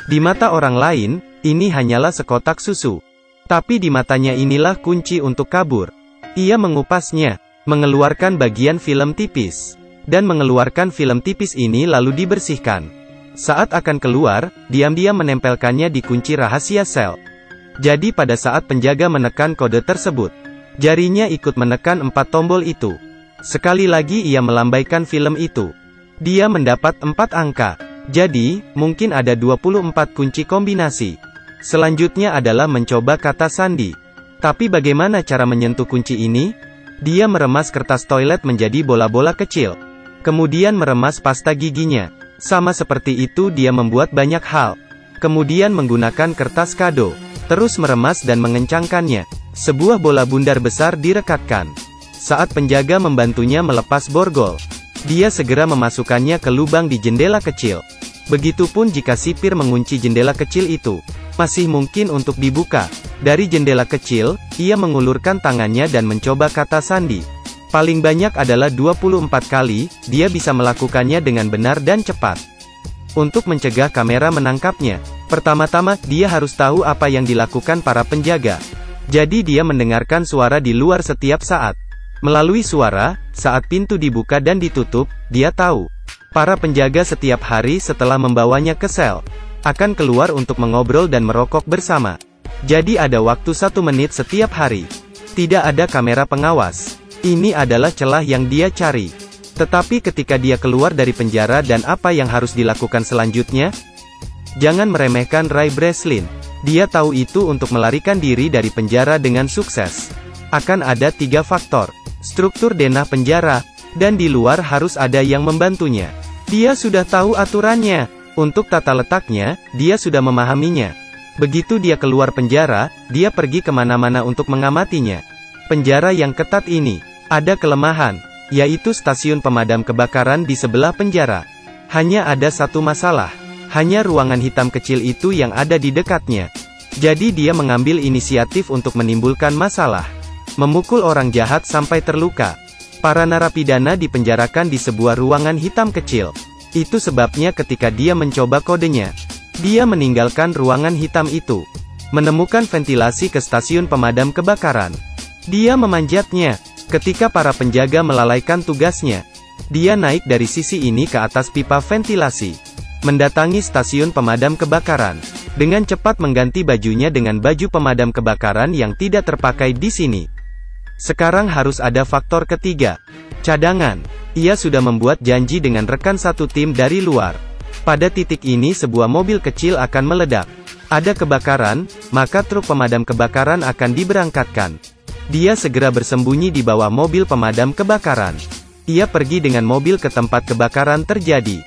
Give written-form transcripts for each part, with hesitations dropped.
Di mata orang lain, ini hanyalah sekotak susu. Tapi di matanya inilah kunci untuk kabur. Ia mengupasnya, mengeluarkan bagian film tipis, dan mengeluarkan film tipis ini lalu dibersihkan. Saat akan keluar, diam-diam menempelkannya di kunci rahasia sel. Jadi pada saat penjaga menekan kode tersebut, jarinya ikut menekan 4 tombol itu. Sekali lagi ia melambaikan film itu. Dia mendapat 4 angka. Jadi, mungkin ada 24 kunci kombinasi. Selanjutnya adalah mencoba kata sandi. Tapi bagaimana cara menyentuh kunci ini? Dia meremas kertas toilet menjadi bola-bola kecil. Kemudian meremas pasta giginya. Sama seperti itu dia membuat banyak hal. Kemudian menggunakan kertas kado. Terus meremas dan mengencangkannya. Sebuah bola bundar besar direkatkan. Saat penjaga membantunya melepas borgol, dia segera memasukkannya ke lubang di jendela kecil. Begitupun jika sipir mengunci jendela kecil itu, masih mungkin untuk dibuka. Dari jendela kecil, ia mengulurkan tangannya dan mencoba kata sandi. Paling banyak adalah 24 kali, dia bisa melakukannya dengan benar dan cepat. Untuk mencegah kamera menangkapnya, pertama-tama, dia harus tahu apa yang dilakukan para penjaga. Jadi dia mendengarkan suara di luar setiap saat. Melalui suara, saat pintu dibuka dan ditutup, dia tahu. Para penjaga setiap hari setelah membawanya ke sel, akan keluar untuk mengobrol dan merokok bersama. Jadi ada waktu 1 menit setiap hari. Tidak ada kamera pengawas. Ini adalah celah yang dia cari. Tetapi ketika dia keluar dari penjara dan apa yang harus dilakukan selanjutnya? Jangan meremehkan Ray Breslin. Dia tahu itu untuk melarikan diri dari penjara dengan sukses. Akan ada 3 faktor. Struktur denah penjara, dan di luar harus ada yang membantunya. Dia sudah tahu aturannya. Untuk tata letaknya, dia sudah memahaminya. Begitu dia keluar penjara, dia pergi kemana-mana untuk mengamatinya. Penjara yang ketat ini, ada kelemahan, yaitu stasiun pemadam kebakaran di sebelah penjara. Hanya ada satu masalah. Hanya ruangan hitam kecil itu yang ada di dekatnya. Jadi dia mengambil inisiatif untuk menimbulkan masalah. Memukul orang jahat sampai terluka. Para narapidana dipenjarakan di sebuah ruangan hitam kecil. Itu sebabnya ketika dia mencoba kodenya, dia meninggalkan ruangan hitam itu. Menemukan ventilasi ke stasiun pemadam kebakaran. Dia memanjatnya. Ketika para penjaga melalaikan tugasnya, dia naik dari sisi ini ke atas pipa ventilasi. Mendatangi stasiun pemadam kebakaran. Dengan cepat mengganti bajunya dengan baju pemadam kebakaran yang tidak terpakai di sini. Sekarang harus ada faktor ketiga. Cadangan. Ia sudah membuat janji dengan rekan satu tim dari luar. Pada titik ini sebuah mobil kecil akan meledak. Ada kebakaran, maka truk pemadam kebakaran akan diberangkatkan. Dia segera bersembunyi di bawah mobil pemadam kebakaran. Ia pergi dengan mobil ke tempat kebakaran terjadi.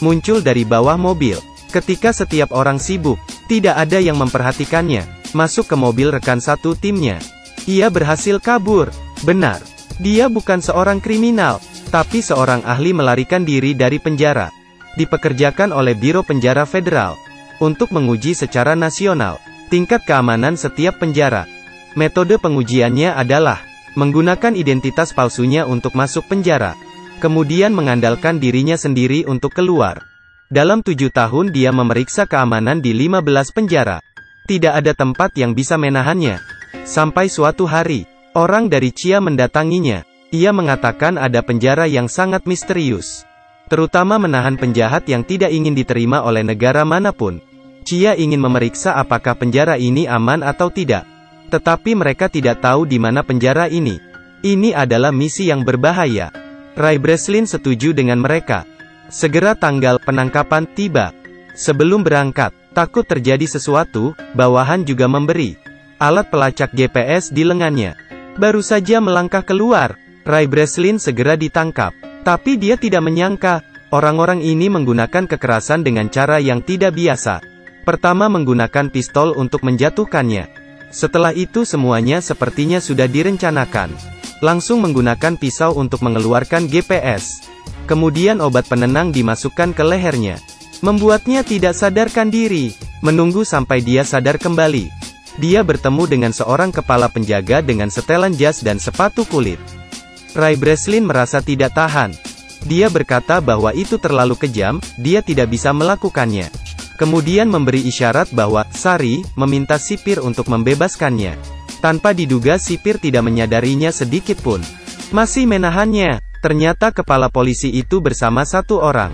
Muncul dari bawah mobil. Ketika setiap orang sibuk, tidak ada yang memperhatikannya. Masuk ke mobil rekan satu timnya. Ia berhasil kabur. Benar. Dia bukan seorang kriminal, tapi seorang ahli melarikan diri dari penjara. Dipekerjakan oleh Biro Penjara Federal untuk menguji secara nasional tingkat keamanan setiap penjara. Metode pengujiannya adalah menggunakan identitas palsunya untuk masuk penjara, kemudian mengandalkan dirinya sendiri untuk keluar. Dalam 7 tahun dia memeriksa keamanan di 15 penjara. Tidak ada tempat yang bisa menahannya. Sampai suatu hari, orang dari Chia mendatanginya. Ia mengatakan ada penjara yang sangat misterius. Terutama menahan penjahat yang tidak ingin diterima oleh negara manapun. Chia ingin memeriksa apakah penjara ini aman atau tidak. Tetapi mereka tidak tahu di mana penjara ini. Ini adalah misi yang berbahaya. Ray Breslin setuju dengan mereka. Segera tanggal penangkapan tiba. Sebelum berangkat, takut terjadi sesuatu, bawahan juga memberi alat pelacak GPS di lengannya. Baru saja melangkah keluar, Ray Breslin segera ditangkap. Tapi dia tidak menyangka, orang-orang ini menggunakan kekerasan dengan cara yang tidak biasa. Pertama menggunakan pistol untuk menjatuhkannya. Setelah itu semuanya sepertinya sudah direncanakan. Langsung menggunakan pisau untuk mengeluarkan GPS. Kemudian obat penenang dimasukkan ke lehernya. Membuatnya tidak sadarkan diri. Menunggu sampai dia sadar kembali. Dia bertemu dengan seorang kepala penjaga dengan setelan jas dan sepatu kulit. Ray Breslin merasa tidak tahan. Dia berkata bahwa itu terlalu kejam, dia tidak bisa melakukannya. Kemudian memberi isyarat bahwa Sari meminta sipir untuk membebaskannya. Tanpa diduga sipir tidak menyadarinya sedikit pun. Masih menahannya. Ternyata kepala polisi itu bersama satu orang.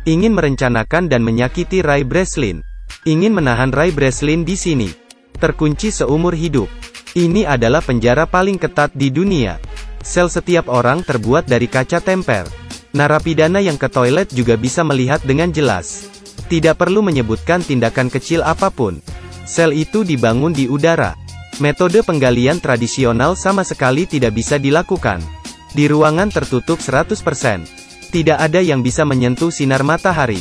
Ingin merencanakan dan menyakiti Ray Breslin. Ingin menahan Ray Breslin di sini. Terkunci seumur hidup. Ini adalah penjara paling ketat di dunia. Sel setiap orang terbuat dari kaca temper. Narapidana yang ke toilet juga bisa melihat dengan jelas. Tidak perlu menyebutkan tindakan kecil apapun. Sel itu dibangun di udara. Metode penggalian tradisional sama sekali tidak bisa dilakukan. Di ruangan tertutup 100%. Tidak ada yang bisa menyentuh sinar matahari.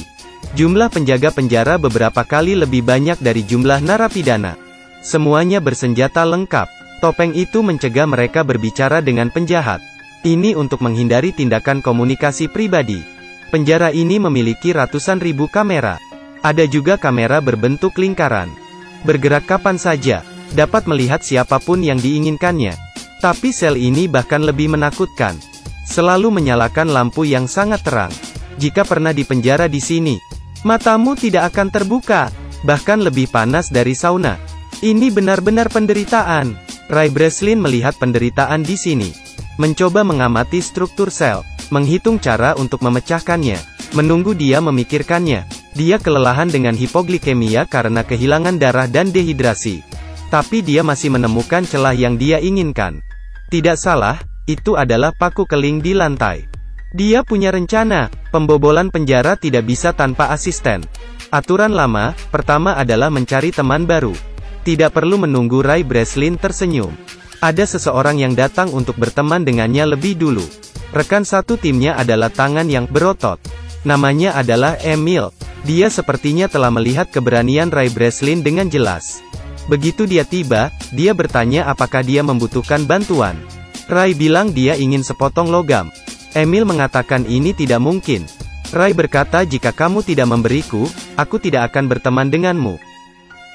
Jumlah penjaga penjara beberapa kali lebih banyak dari jumlah narapidana. Semuanya bersenjata lengkap. Topeng itu mencegah mereka berbicara dengan penjahat. Ini untuk menghindari tindakan komunikasi pribadi. Penjara ini memiliki ratusan ribu kamera. Ada juga kamera berbentuk lingkaran. Bergerak kapan saja, dapat melihat siapapun yang diinginkannya. Tapi sel ini bahkan lebih menakutkan. Selalu menyalakan lampu yang sangat terang. Jika pernah dipenjara di sini, matamu tidak akan terbuka. Bahkan lebih panas dari sauna. Ini benar-benar penderitaan. Ray Breslin melihat penderitaan di sini. Mencoba mengamati struktur sel. Menghitung cara untuk memecahkannya. Menunggu dia memikirkannya. Dia kelelahan dengan hipoglikemia karena kehilangan darah dan dehidrasi. Tapi dia masih menemukan celah yang dia inginkan. Tidak salah, itu adalah paku keling di lantai. Dia punya rencana. Pembobolan penjara tidak bisa tanpa asisten. Aturan lama, pertama adalah mencari teman baru. Tidak perlu menunggu Ray Breslin tersenyum. Ada seseorang yang datang untuk berteman dengannya lebih dulu. Rekan satu timnya adalah tangan yang berotot. Namanya adalah Emil. Dia sepertinya telah melihat keberanian Ray Breslin dengan jelas. Begitu dia tiba, dia bertanya apakah dia membutuhkan bantuan. Ray bilang dia ingin sepotong logam. Emil mengatakan ini tidak mungkin. Ray berkata jika kamu tidak memberiku, aku tidak akan berteman denganmu.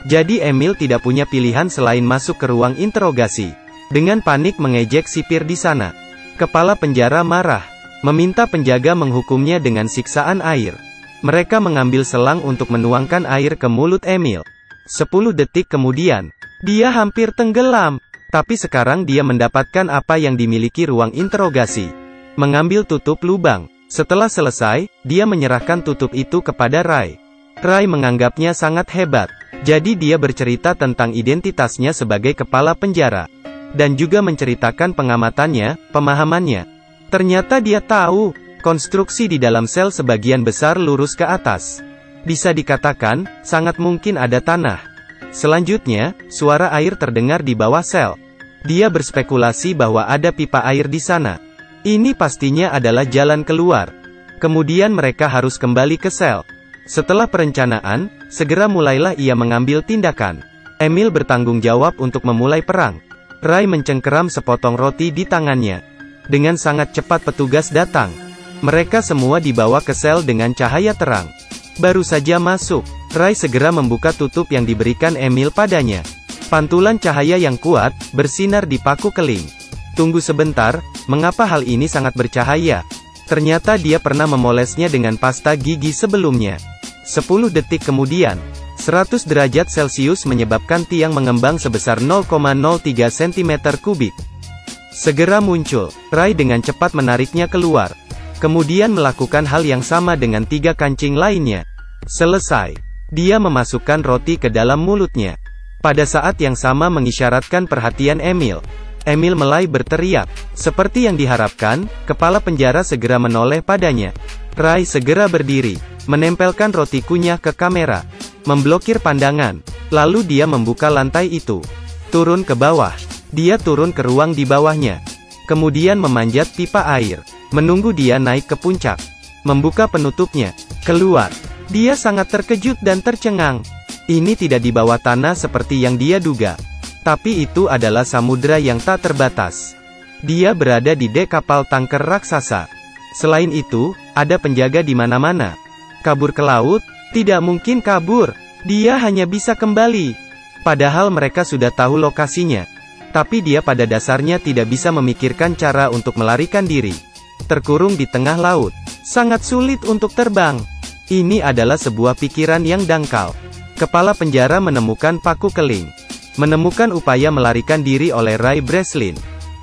Jadi Emil tidak punya pilihan selain masuk ke ruang interogasi. Dengan panik mengejek sipir di sana. Kepala penjara marah, meminta penjaga menghukumnya dengan siksaan air. Mereka mengambil selang untuk menuangkan air ke mulut Emil. 10 detik kemudian, dia hampir tenggelam. Tapi sekarang dia mendapatkan apa yang dimiliki ruang interogasi. Mengambil tutup lubang. Setelah selesai, dia menyerahkan tutup itu kepada Ray. Ray menganggapnya sangat hebat. Jadi dia bercerita tentang identitasnya sebagai kepala penjara. Dan juga menceritakan pengamatannya, pemahamannya. Ternyata dia tahu, konstruksi di dalam sel sebagian besar lurus ke atas. Bisa dikatakan, sangat mungkin ada tanah. Selanjutnya, suara air terdengar di bawah sel. Dia berspekulasi bahwa ada pipa air di sana. Ini pastinya adalah jalan keluar. Kemudian mereka harus kembali ke sel. Setelah perencanaan, segera mulailah ia mengambil tindakan. Emil bertanggung jawab untuk memulai perang. Ray mencengkeram sepotong roti di tangannya. Dengan sangat cepat petugas datang. Mereka semua dibawa ke sel dengan cahaya terang. Baru saja masuk, Ray segera membuka tutup yang diberikan Emil padanya. Pantulan cahaya yang kuat, bersinar di paku keling. Tunggu sebentar, mengapa hal ini sangat bercahaya? Ternyata dia pernah memolesnya dengan pasta gigi sebelumnya. 10 detik kemudian, 100 derajat Celcius menyebabkan tiang mengembang sebesar 0,03 cm3. Segera muncul, Ray dengan cepat menariknya keluar. Kemudian melakukan hal yang sama dengan 3 kancing lainnya. Selesai. Dia memasukkan roti ke dalam mulutnya. Pada saat yang sama mengisyaratkan perhatian Emil. Emil mulai berteriak. Seperti yang diharapkan, kepala penjara segera menoleh padanya. Ray segera berdiri, menempelkan roti kunyah ke kamera. Memblokir pandangan. Lalu dia membuka lantai itu. Turun ke bawah. Dia turun ke ruang di bawahnya. Kemudian memanjat pipa air. Menunggu dia naik ke puncak. Membuka penutupnya. Keluar. Dia sangat terkejut dan tercengang. Ini tidak di bawah tanah seperti yang dia duga. Tapi itu adalah samudera yang tak terbatas. Dia berada di dek kapal tanker raksasa. Selain itu, ada penjaga di mana-mana. Kabur ke laut? Tidak mungkin kabur. Dia hanya bisa kembali. Padahal mereka sudah tahu lokasinya. Tapi dia pada dasarnya tidak bisa memikirkan cara untuk melarikan diri. Terkurung di tengah laut. Sangat sulit untuk terbang. Ini adalah sebuah pikiran yang dangkal. Kepala penjara menemukan paku keling. Menemukan upaya melarikan diri oleh Ray Breslin.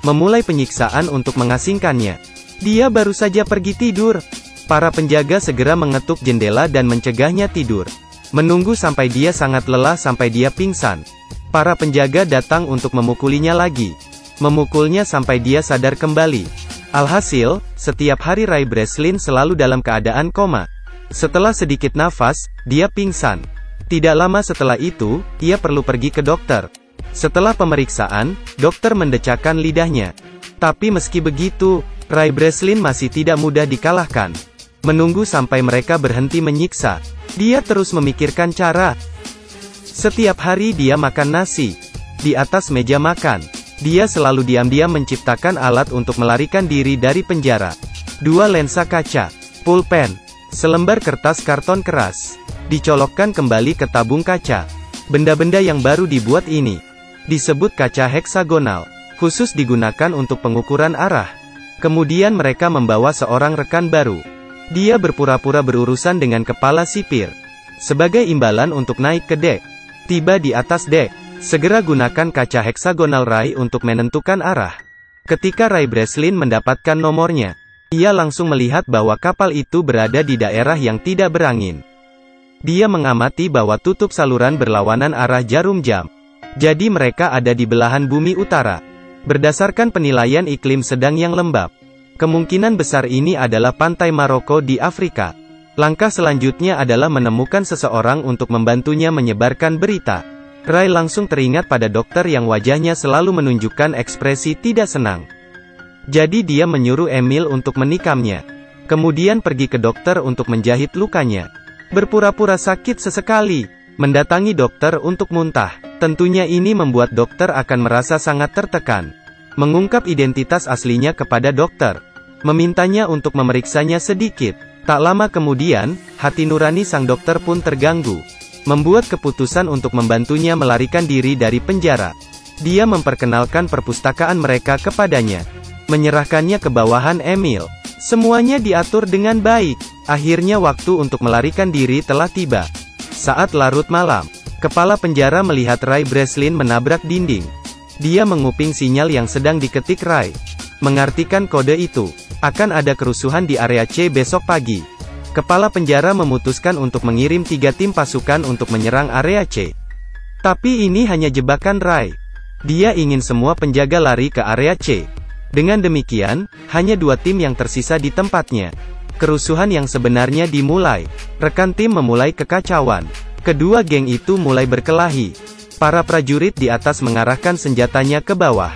Memulai penyiksaan untuk mengasingkannya. Dia baru saja pergi tidur. Para penjaga segera mengetuk jendela dan mencegahnya tidur. Menunggu sampai dia sangat lelah sampai dia pingsan. Para penjaga datang untuk memukulinya lagi. Memukulnya sampai dia sadar kembali. Alhasil, setiap hari Ray Breslin selalu dalam keadaan koma. Setelah sedikit nafas, dia pingsan. Tidak lama setelah itu, ia perlu pergi ke dokter. Setelah pemeriksaan, dokter mendecakkan lidahnya. Tapi meski begitu, Ray Breslin masih tidak mudah dikalahkan. Menunggu sampai mereka berhenti menyiksa. Dia terus memikirkan cara. Setiap hari dia makan nasi. Di atas meja makan, dia selalu diam-diam menciptakan alat untuk melarikan diri dari penjara. 2 lensa kaca, pulpen, selembar kertas karton keras, dicolokkan kembali ke tabung kaca. Benda-benda yang baru dibuat ini disebut kaca heksagonal, khusus digunakan untuk pengukuran arah. Kemudian mereka membawa seorang rekan baru. Dia berpura-pura berurusan dengan kepala sipir. Sebagai imbalan untuk naik ke dek. Tiba di atas dek, segera gunakan kaca heksagonal Ray untuk menentukan arah. Ketika Ray Breslin mendapatkan nomornya, ia langsung melihat bahwa kapal itu berada di daerah yang tidak berangin. Dia mengamati bahwa tutup saluran berlawanan arah jarum jam. Jadi mereka ada di belahan bumi utara. Berdasarkan penilaian iklim sedang yang lembab, kemungkinan besar ini adalah pantai Maroko di Afrika. Langkah selanjutnya adalah menemukan seseorang untuk membantunya menyebarkan berita. Ray langsung teringat pada dokter yang wajahnya selalu menunjukkan ekspresi tidak senang. Jadi dia menyuruh Emil untuk menikamnya. Kemudian pergi ke dokter untuk menjahit lukanya. Berpura-pura sakit sesekali. Mendatangi dokter untuk muntah. Tentunya ini membuat dokter akan merasa sangat tertekan. Mengungkap identitas aslinya kepada dokter. Memintanya untuk memeriksanya sedikit. Tak lama kemudian, hati nurani sang dokter pun terganggu. Membuat keputusan untuk membantunya melarikan diri dari penjara. Dia memperkenalkan perpustakaan mereka kepadanya. Menyerahkannya ke bawahan Emil. Semuanya diatur dengan baik. Akhirnya waktu untuk melarikan diri telah tiba. Saat larut malam, kepala penjara melihat Ray Breslin menabrak dinding. Dia menguping sinyal yang sedang diketik Ray. Mengartikan kode itu, akan ada kerusuhan di area C besok pagi. Kepala penjara memutuskan untuk mengirim 3 tim pasukan untuk menyerang area C. Tapi ini hanya jebakan Ray. Dia ingin semua penjaga lari ke area C. Dengan demikian, hanya 2 tim yang tersisa di tempatnya. Kerusuhan yang sebenarnya dimulai. Rekan tim memulai kekacauan. Kedua geng itu mulai berkelahi. Para prajurit di atas mengarahkan senjatanya ke bawah.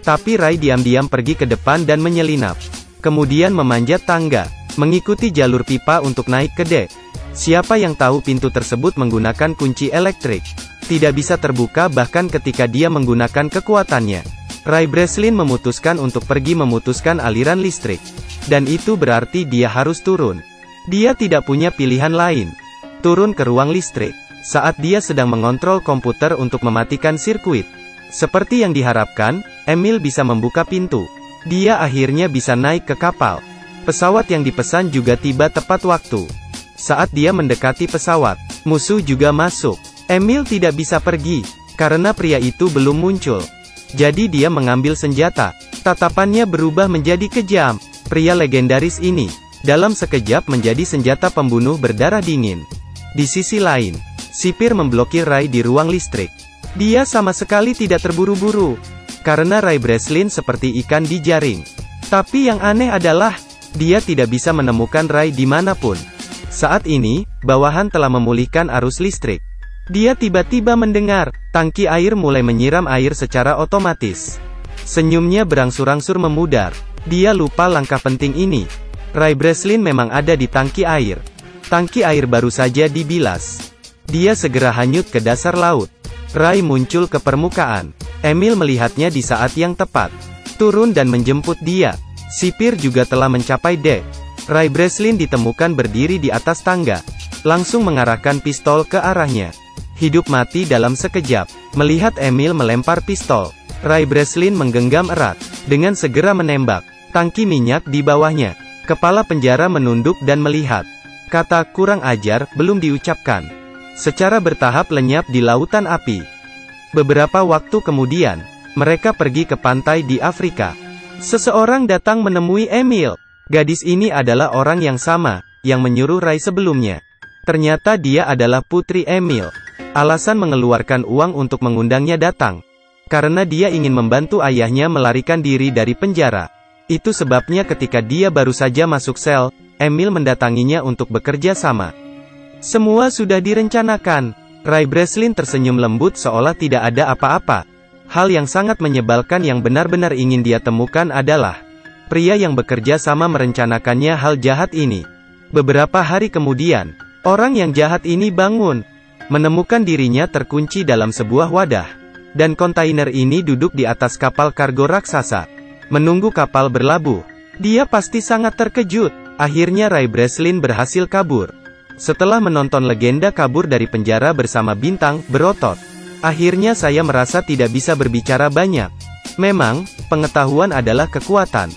Tapi Ray diam-diam pergi ke depan dan menyelinap. Kemudian memanjat tangga, mengikuti jalur pipa untuk naik ke dek. Siapa yang tahu pintu tersebut menggunakan kunci elektrik. Tidak bisa terbuka bahkan ketika dia menggunakan kekuatannya. Ray Breslin memutuskan untuk pergi memutuskan aliran listrik. Dan itu berarti dia harus turun. Dia tidak punya pilihan lain. Turun ke ruang listrik. Saat dia sedang mengontrol komputer untuk mematikan sirkuit. Seperti yang diharapkan, Emil bisa membuka pintu. Dia akhirnya bisa naik ke kapal. Pesawat yang dipesan juga tiba tepat waktu. Saat dia mendekati pesawat, musuh juga masuk. Emil tidak bisa pergi, karena pria itu belum muncul. Jadi dia mengambil senjata. Tatapannya berubah menjadi kejam. Pria legendaris ini, dalam sekejap menjadi senjata pembunuh berdarah dingin. Di sisi lain, sipir memblokir Ray di ruang listrik. Dia sama sekali tidak terburu-buru. Karena Ray Breslin seperti ikan di jaring. Tapi yang aneh adalah, dia tidak bisa menemukan Ray dimanapun. Saat ini, bawahan telah memulihkan arus listrik. Dia tiba-tiba mendengar, tangki air mulai menyiram air secara otomatis. Senyumnya berangsur-angsur memudar. Dia lupa langkah penting ini. Ray Breslin memang ada di tangki air. Tangki air baru saja dibilas. Dia segera hanyut ke dasar laut. Ray muncul ke permukaan. Emil melihatnya di saat yang tepat. Turun dan menjemput dia. Sipir juga telah mencapai dek. Ray Breslin ditemukan berdiri di atas tangga. Langsung mengarahkan pistol ke arahnya. Hidup mati dalam sekejap. Melihat Emil melempar pistol, Ray Breslin menggenggam erat. Dengan segera menembak. Tangki minyak di bawahnya. Kepala penjara menunduk dan melihat. Kata "kurang ajar" belum diucapkan. Secara bertahap lenyap di lautan api. Beberapa waktu kemudian, mereka pergi ke pantai di Afrika. Seseorang datang menemui Emil. Gadis ini adalah orang yang sama, yang menyuruh Ray sebelumnya. Ternyata dia adalah putri Emil. Alasan mengeluarkan uang untuk mengundangnya datang karena dia ingin membantu ayahnya melarikan diri dari penjara. Itu sebabnya ketika dia baru saja masuk sel, Emil mendatanginya untuk bekerja sama. Semua sudah direncanakan. Ray Breslin tersenyum lembut seolah tidak ada apa-apa. Hal yang sangat menyebalkan yang benar-benar ingin dia temukan adalah pria yang bekerja sama merencanakannya hal jahat ini. Beberapa hari kemudian, orang yang jahat ini bangun, menemukan dirinya terkunci dalam sebuah wadah. Dan kontainer ini duduk di atas kapal kargo raksasa, menunggu kapal berlabuh. Dia pasti sangat terkejut. Akhirnya Ray Breslin berhasil kabur. Setelah menonton legenda kabur dari penjara bersama bintang berotot, akhirnya saya merasa tidak bisa berbicara banyak. Memang, pengetahuan adalah kekuatan.